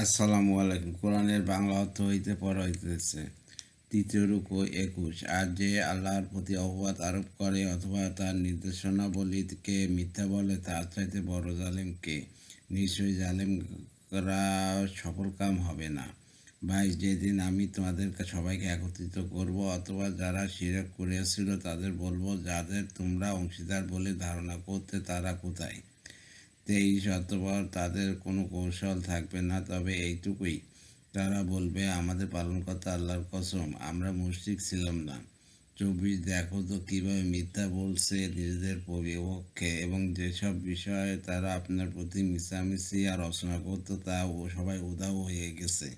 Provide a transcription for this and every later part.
আসসালামু আলাইকুম। কোরআনের বাংলা অর্থ হইতে পড়া হইতেছে। তৃতীয় রুকু ২১। আর যে আল্লাহর প্রতি অপবাদ আরোপ করে অথবা তার নির্দেশনাবলীকে মিথ্যা বলে তার চাইতে বড় জালেম কে? নিশ্চয়ই জালেমরা সফলকাম হবে না। ভাই, যেদিন আমি তোমাদের সবাইকে একত্রিত করব অথবা যারা শিরক করিয়াছিল তাদের বলবো, যাদের তোমরা অংশীদার বলে ধারণা করতে তারা কোথায়? ২৩। অতঃপর তাদের কোনো কৌশল থাকবে না, তবে এইটুকুই, তারা বলবে, আমাদের পালনকর্তা আল্লাহর কসম, আমরা মুশরিক ছিলাম না। ২৪। দেখো তো কীভাবে মিথ্যা বলছে নিজেদের বিপক্ষে, এবং যেসব বিষয়ে তারা আপনার প্রতি মিছামিছি আর রচনা করতো তা সবাই উধাও হয়ে গেছে।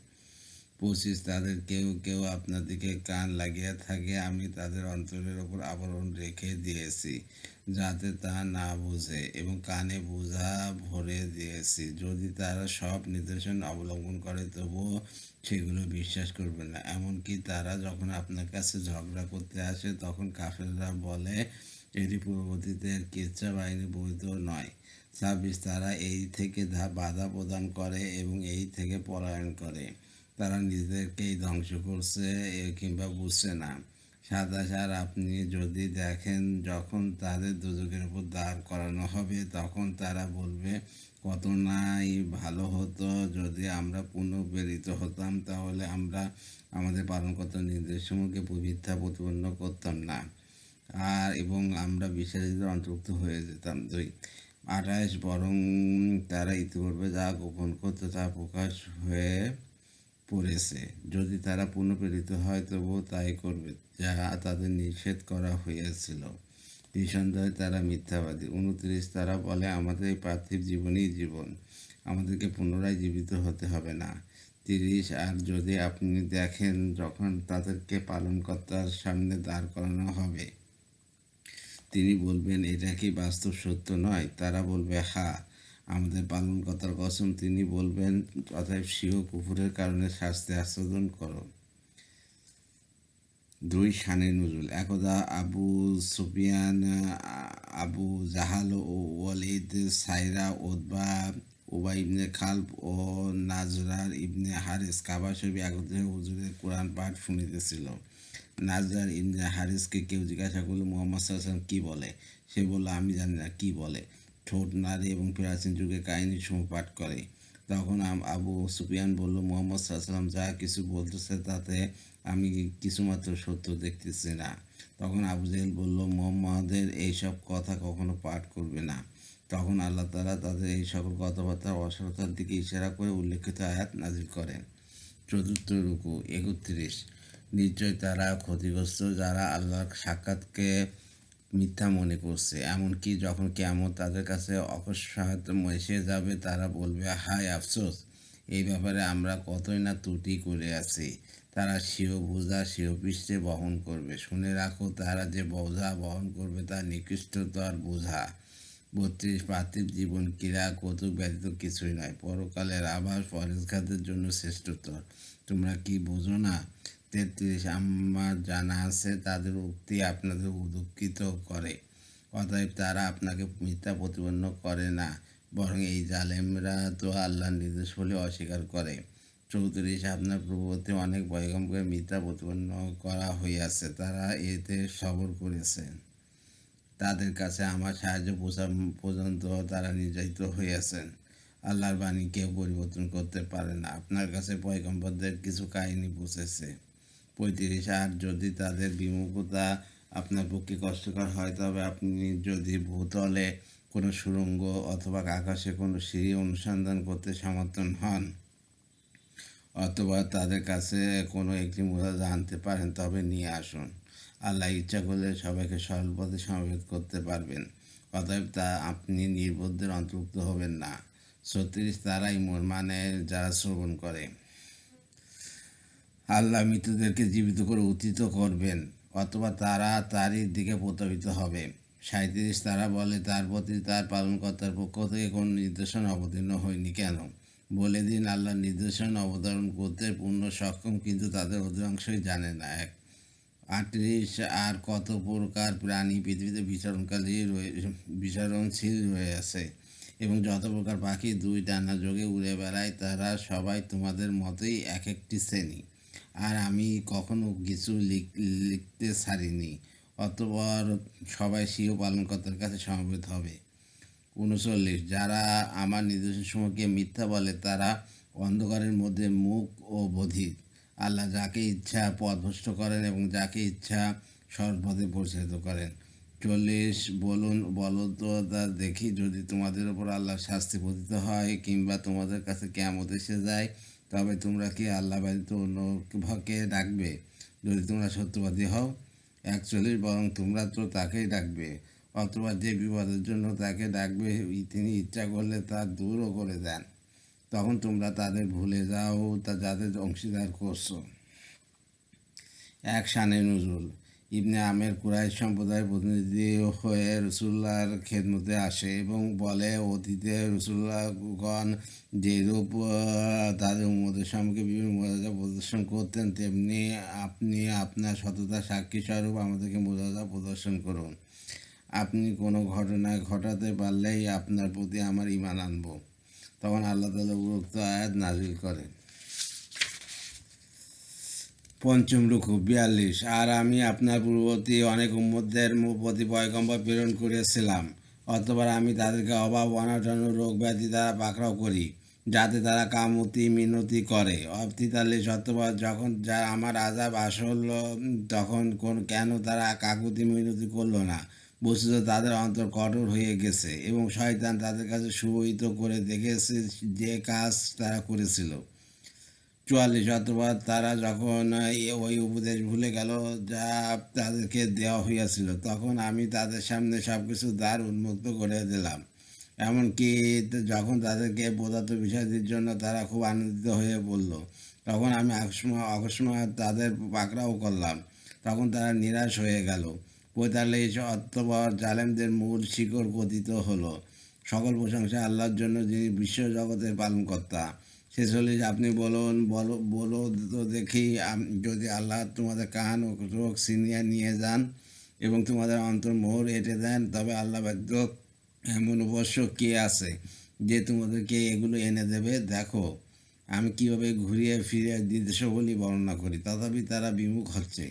২৫। তাদের কেউ কেউ আপনার দিকে কান লাগিয়ে থাকে, আমি তাদের অন্তরের ওপর আবরণ রেখে দিয়েছি যাতে তা না বুঝে, এবং কানে বোঝা ভরে দিয়েছি। যদি তারা সব নির্দেশন অবলম্বন করে তবুও সেগুলো বিশ্বাস করবে না। এমনকি তারা যখন আপনার কাছে ঝগড়া করতে আসে তখন কাফেররা বলে, এটি পূর্ববর্তীদের কিচ্ছা বাহিনী বৈধ নয়। ২৬। তারা এই থেকে বাধা প্রদান করে এবং এই থেকে পলায়ন করে। তারা নিজেদেরকেই ধ্বংস করছে কিংবা বুঝছে না। ২৭। আর আপনি যদি দেখেন যখন তাদের দুজকের উপর দাঁড় করানো হবে তখন তারা বলবে, কত নাই ভালো হতো যদি আমরা পুনঃপ্রেরিত হতাম, তাহলে আমরা আমাদের পালনকর্তার নির্দেশসমূহকে মিথ্যা প্রতিপন্ন করতাম না এবং আমরা বিশ্বাসীদের অন্তর্ভুক্ত হয়ে যেতাম। ২। ২৮। বরং তারা ইতিপূর্বে যা গোপন করতো তা প্রকাশ হয়ে পড়েছে। যদি তারা পুনঃপ্রেরিত হয় তবুও তাই করবে যা তাদের নিষেধ করা হইয়াছিল। নিঃসন্দেহে তারা মিথ্যাবাদী। ২৯। তারা বলে, আমাদের এই পার্থিব জীবনই জীবন, আমাদেরকে পুনরায় জীবিত হতে হবে না। ৩০। আর যদি আপনি দেখেন যখন তাদেরকে পালনকর্তার সামনে দাঁড় করানো হবে তিনি বলবেন, এটা কি বাস্তব সত্য নয়? তারা বলবে, হ্যাঁ, আমাদের পালনকর্তার কসম। তিনি বলবেন, অতএব স্বীয় কুফুরের কারণে শাস্তি আস্বাদন করো। ২। শানে নুজুল। একদা আবু সুফিয়ান, আবু জাহাল ও ওয়ালিদ, সাইরা, উতবা, উবাই ইবনে খালব ও নাজরার ইবনে হারিস কাবা শরীফে একত্রে হুজুরের কোরআন পাঠ শুনিতেছিল। নাজরার ইবনে হারিসকে কেউ জিজ্ঞাসা করল, মুহাম্মদ সাল্লাল্লাহু আলাইহি ওয়াসাল্লাম কী বলে? সে বলল, আমি জানি না কী বলে। ঠোঁট নাড়ে এবং প্রাচীন যুগে কাহিনীসমূহ পাঠ করে। তখন আবু সুফিয়ান বলল, মুহাম্মদ সাল্লাল্লাহু আলাইহি ওয়াসাল্লাম যা কিছু বলতেছে তাতে আমি কিছুমাত্র সত্য দেখতেছি না। তখন আবু জেহেল বলল, মুহাম্মদের এইসব কথা কখনো পাঠ করবে না। তখন আল্লাহ তাআলা তাদের এই সকল কথাবার্তার অসারতার দিকে ইশারা করে উল্লেখিত আয়াত নাজিল করেন। চতুর্থ রুকু ৩১। নিশ্চয় তারা ক্ষতিগ্রস্ত যারা আল্লাহর সাক্ষাৎকে মিথ্যা মনে করছে। এমনকি যখন কিয়ামত তাদের কাছে অকস্মাৎ এসে যাবে তারা বলবে, হায় আফসোস, এই ব্যাপারে আমরা কতই না ত্রুটি করে আছি। তারা স্বীয় বোঝা স্বীয় পৃষ্ঠে বহন করবে। শুনে রাখো, তারা যে বোঝা বহন করবে তা নিকৃষ্টতর বোঝা। ৩২। পার্থিব জীবন ক্রীড়া কৌতুক ব্যতীত কিছুই নয়। পরকালের আবাস পরেশগাদের জন্য শ্রেষ্ঠতর। তোমরা কি বোঝো না? ৩৩। আমার জানা আছে তাদের উক্তি আপনাদের দুঃখিত করে, অতএব তারা আপনাকে মিথ্যা প্রতিপন্ন করে না, বরং এই জালেমরা তো আল্লাহর নির্দেশাবলী অস্বীকার করে। ৩৪। আপনার পূর্ববর্তী অনেক পয়গম্বরকে মিথ্যা প্রতিপন্ন করা হইয়াছে, তারা এতে সবর করেছে। তাদের কাছে আমার সাহায্য পৌঁছা পর্যন্ত তারা নির্যাতিত হইয়াছেন। আল্লাহর বাণী কেউ পরিবর্তন করতে পারে না। আপনার কাছে পয়গম্বরদের কিছু কাহিনী পৌঁছেছে। ৩৫। আর যদি তাদের বিমুখতা আপনার পক্ষে কষ্টকর হয় তবে আপনি যদি ভূতলে কোনো সুড়ঙ্গ অথবা আকাশে কোনো সিঁড়ি অনুসন্ধান করতে সমর্থন হন অথবা তাদের কাছে কোনো একটি মুদ্রা আনতে পারেন তবে নিয়ে আসুন। আল্লাহ ইচ্ছা করলে সবাইকে সরল পথে সমবেত করতে পারবেন, অতএব তা আপনি নির্বোধদের অন্তর্ভুক্ত হবেন না। ৩৬। তারাই মানে যারা শ্রবণ করে। আল্লাহ মৃতদেরকে জীবিত করে উত্থিত করবেন অথবা তারা তারই দিকে প্রতাবিত হবে। ৩৭। তারা বলে, তার প্রতি তার পালনকর্তার পক্ষ থেকে কোনো নির্দেশনা অবতীর্ণ হয়নি কেন? বলে দিন, আল্লাহর নির্দেশনা অবতরণ করতে পূর্ণ সক্ষম, কিন্তু তাদের অধিকাংশই জানে না। ৩৮। আর কত প্রকার প্রাণী পৃথিবীতে বিচরণশীল রয়েছে, এবং যত প্রকার পাখি দুই ডানা যোগে উড়ে বেড়ায় তারা সবাই তোমাদের মতোই এক একটি শ্রেণী, আর আমি কখনো কিছু লিখতে ছাড়িনি। অতঃপর সবাই স্বীয় পালনকর্তার কাছে সমবেত হবে। 39, যারা আমার নির্দেশসমূহকে মিথ্যা বলে তারা অন্ধকারের মধ্যে মূক ও বধির। আল্লাহ যাকে ইচ্ছা পথভ্রষ্ট করেন এবং যাকে ইচ্ছা সৎ পথে পরিচালিত করেন। 40, বলো তো তা দেখি, যদি তোমাদের ওপর আল্লাহর শাস্তি পতিত হয় কিংবা তোমাদের কাছে কিয়ামত এসে যায়, তবে তোমরা কি আল্লাহ ব্যতীত অন্যকে ডাকবে যদি তোমরা সত্যবাদী হও? 41, বরং তোমরা তো তাকেই ডাকবে, অথবা যে বিপদের জন্য তাকে ডাকবে তিনি ইচ্ছা করলে তা দূরও করে দেন। তখন তোমরা তাদের ভুলে যাও তা যাদের অংশীদার করছো। শানে নুজুল। ইবনে আমের কুরাইশ সম্প্রদায়ের প্রতিনিধি হয়ে রসুল্লাহর খেদমতে আসে এবং বলে, অতীতে রসুল্লাহগণ যেরূপ তাদের উম্মতের সম্মুখে বিভিন্ন মুআজিজা প্রদর্শন করতেন, তেমনি আপনি আপনার সততা সাক্ষী স্বরূপ আমাদেরকে মুআজিজা প্রদর্শন করুন। আপনি কোনো ঘটনা ঘটাতে পারলেই আপনার প্রতি আমার ঈমান আনব। তখন আল্লাহ তাআলা উপরোক্ত আয়াত নাজিল করেন। পঞ্চম রুকু 42, আর আমি আপনার পূর্ববর্তী অনেক উম্মতদের প্রতি পয়গম্বর প্রেরণ করেছিলাম, অতঃপর আমি তাদেরকে অভাব অনটন রোগ ব্যাধি দ্বারা পাকড়াও করি যাতে তারা কামতি মিনতি করে। 43, অতঃপর যখন আমার আযাব আসল তখন কেন তারা কাকুতি মিনতি করলো না? বস্তুত তাদের অন্তর কঠোর হয়ে গেছে এবং শয়তান তাদের কাছে সুবহিত করে দেখেছে যে কাজ তারা করেছিল। 44, অতঃপর তারা যখন ওই উপদেশ ভুলে গেল যা তাদেরকে দেওয়া হইয়াছিল, তখন আমি তাদের সামনে সব কিছু দ্বার উন্মুক্ত করে দিলাম, এমনকি যখন তাদেরকে প্রদত্ত বিষয়টির জন্য তারা খুব আনন্দিত হয়ে পড়ল, তখন আমি অকস্মাৎ তাদের পাকড়াও করলাম, তখন তারা নিরাশ হয়ে গেল। 45, অতঃপর জালেমদের মূল শিকড় পতিত হলো। সকল প্রশংসা আল্লাহর জন্য, যিনি বিশ্ব জগতের পালনকর্তা। 46, আপনি বলো তো দেখি, যদি আল্লাহ তোমাদের কান ও চোখ ছিনিয়ে নিয়ে যান এবং তোমাদের অন্তর্মোহর এঁটে দেন, তবে আল্লাহ ব্যতীত এমন উপাস্য কে আছে যে তোমাদেরকে এগুলো এনে দেবে? দেখো আমি কীভাবে ঘুরিয়ে ফিরিয়ে নির্দেশাবলী বর্ণনা করি, তথাপি তারা বিমুখ হচ্ছে।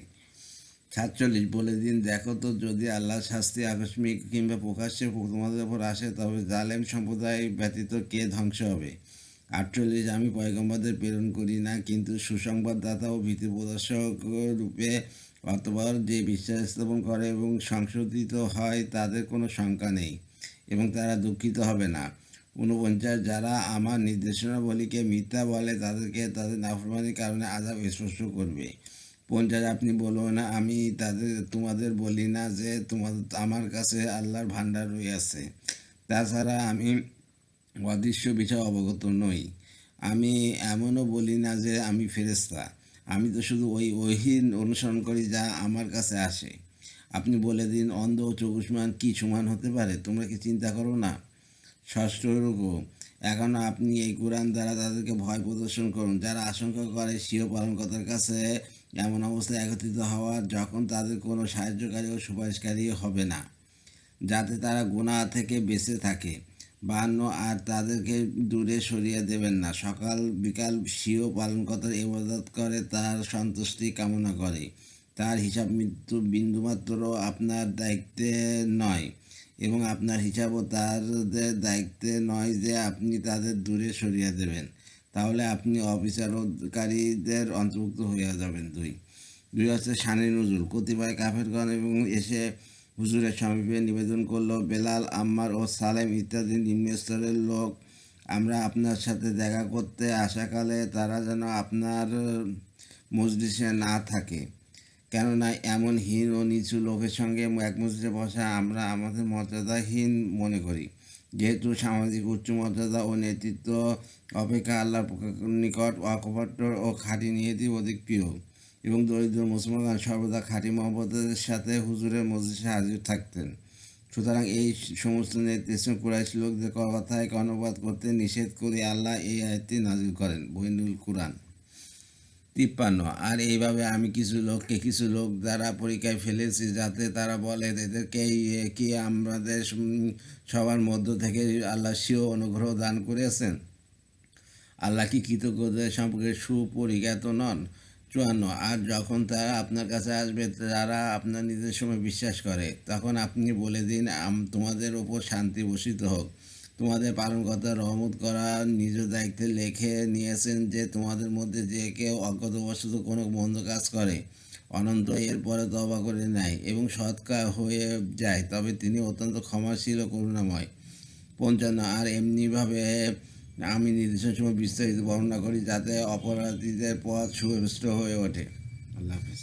47, বলে দিন, দেখো তো, যদি আল্লাহর শাস্তি আকস্মিক কিংবা প্রকাশ্যে তোমাদের ওপর আসে, তবে জালেম সম্প্রদায় ব্যতীত কে ধ্বংস হবে? 48, আমি পয়গম্বরদের প্রেরণ করি না কিন্তু সুসংবাদদাতা ও ভীতি প্রদর্শক রূপে। অতঃপর যে বিশ্বাস স্থাপন করে এবং সংশোধিত হয় তাদের কোনো শঙ্কা নেই এবং তারা দুঃখিত হবে না। 49, যারা আমার নির্দেশনাবলীকে মিথ্যা বলে তাদেরকে তাদের নাফরমানির কারণে আযাব স্পর্শ করবে। 50, আপনি বলুন, আমি তোমাদের বলি না যে আমার কাছে আল্লাহর ভাণ্ডার রয়েছে, তাছাড়া আমি অদৃশ্য বিষয়ে অবগত নই। আমি এমনও বলি না যে আমি ফেরেশতা, আমি তো শুধু ওই ওহী অনুসরণ করি যা আমার কাছে আসে। আপনি বলে দিন, অন্ধ ও চক্ষুষ্মান কি সমান হতে পারে? তোমরা কি চিন্তা করো না? ষষ্ঠ রুকু, এখনও আপনি এই কোরআন দ্বারা তাদেরকে ভয় প্রদর্শন করুন যারা আশঙ্কা করে স্বীয় পালনকর্তার কাছে এমন অবস্থায় একত্রিত হওয়ার যখন তাদের কোনো সাহায্যকারী ও সুপারিশকারী হবে না, যাতে তারা গুনাহ থেকে বেঁচে থাকে। 52, আর তাদেরকে দূরে সরিয়ে দেবেন না। সকাল বিকাল স্বীয় পালনকর্তার ইবাদত করে তার সন্তুষ্টি কামনা করে। তার হিসাব বিন্দুমাত্রও আপনার দায়িত্বে নয় এবং আপনার হিসাবও তাদের দায়িত্বে নয় যে আপনি তাদের দূরে সরিয়ে দেবেন, তাহলে আপনি অবিচারকারীদের অন্তর্ভুক্ত হয়ে যাবেন। 2 হচ্ছে শানে নুজুল। কতিপয় কাফেরগণ এবং এসে হুজুরের সমীপে নিবেদন করল, বেলাল, আম্মার ও সালেম ইত্যাদি নিম্নস্তরের লোক, আমরা আপনার সাথে দেখা করতে আসাকালে তারা যেন আপনার মজলিসে না থাকে, কেননা এমন হীন ও নিচু লোকের সঙ্গে এক মজলিসে বসা আমরা আমাদের মর্যাদাহীন মনে করি, যেহেতু সামাজিক উচ্চ মর্যাদা ও নেতৃত্ব অপেক্ষা আল্লাহর নিকট অকপট ও খাঁটি নিয়তি অধিক প্রিয়, এবং দরিদ্র মুসলমান সর্বদা খাঁটি মহব্বতের সাথে হুজুরের মজলিসে হাজির থাকতেন। সুতরাং এই সমস্ত নেতৃত্ব কুরাইশ লোকদের কথায় অনুবাদ করতে নিষেধ করে আল্লাহ এই আয়াতটি নাজিল করেন। বহিনুল কুরআন 53 আর এইভাবে আমি কিছু লোক দ্বারা পরীক্ষায় ফেলেছি যাতে তারা বলে এদেরকে কি আমাদের সবার মধ্য থেকে আল্লাহ স্বীয় অনুগ্রহ দান করেছেন। আল্লাহ কি কৃতজ্ঞদের সম্পর্কে সুপরিজ্ঞাত নন। 54 আর যখন তারা আপনার কাছে আসবে তারা আপনার নির্দেশনায় বিশ্বাস করে তখন আপনি বলে দিন তোমাদের ওপর শান্তি বর্ষিত হোক। তোমাদের পালনকর্তা রহমত করার নিজ দায়িত্বে লিখে নিয়েছেন যে তোমাদের মধ্যে যে কেউ অজ্ঞাতবশত কোনো মন্দ কাজ করে অনন্ত এরপরে তওবা করে নেয় এবং সৎকার হয়ে যায় তবে তিনি অত্যন্ত ক্ষমাশীল ও করুণাময়। 55 আর এমনিভাবে আমি নির্দেশনসমূহ বিস্তারিত বর্ণনা করি যাতে অপরাধীদের পথ সুস্পষ্ট হয়ে ওঠে। আল্লাহ হাফেজ।